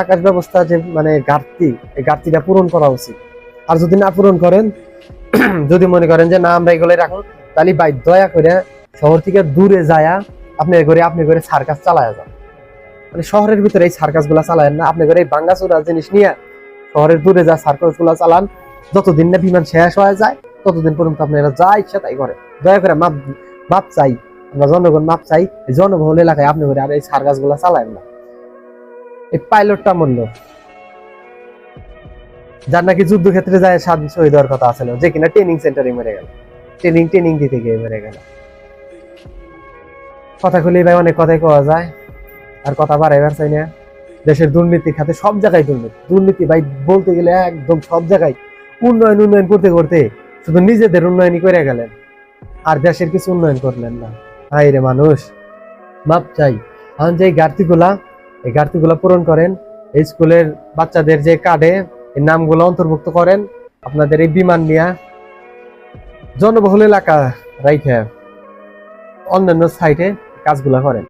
আকাশ ব্যবস্থা যে মানে ঘাটতি, এই ঘাটতিটা পূরণ করা উচিত। আর যদি না পূরণ করেন, যদি মনে করেন যে না আমরা এগুলো রাখুন, তাহলে দয়া করে শহর থেকে দূরে যায়া আপনি করে সার্কাস চালায়া যান। মানে শহরের ভিতরে এই সার্কাস গুলা চালায়েন না, আপনি করে এই ভাঙ্গাচোরা জিনিস নিয়ে শহরের দূরে যা সার্কাস গুলা চালান। যতদিন না বিমান শেষ হয়ে যায় ততদিন পর্যন্ত আপনারা যা ইচ্ছা তাই করেন। দয়া করে মাপ চাই, আমরা জনগণ মাপ চাই। এই জনবহুল এলাকায় আপনি করে আর এই সার্কাস গুলা চালায়েন না। এই পাইলটটা মূল্য, যার নাকি যুদ্ধক্ষেত্রে যায় শহীদ হওয়ার কথা আছিল, যে কিনা ট্রেনিং সেন্টারে মরে গেল, ট্রেনিং দিতে গিয়ে মরে গেল। কথা খুলে ভাই অনেক কথাই কওয়া যায়, আর কথা বাড়াইবার চাই না। দেশের দুর্নীতি খাতে সব জায়গায় দুর্নীতি ভাই, বলতে গেলে একদম সব জায়গায়। উন্নয়ন করতে করতে শুধু নিজেদের উন্নয়নই করে গেলেন, আর দেশের কিছু উন্নয়ন করলেন না। হাই রে মানুষ, মাপ চাই। এখন যে এই ঘাটতিগুলা পূরণ করেন। এই স্কুলের বাচ্চাদের যে কার্ডে এই নামগুলো অন্তর্ভুক্ত করেন। আপনাদের এই বিমান নিয়ে জনবহুল এলাকা রাইখে অন্যান্য সাইটে কাজগুলা করেন।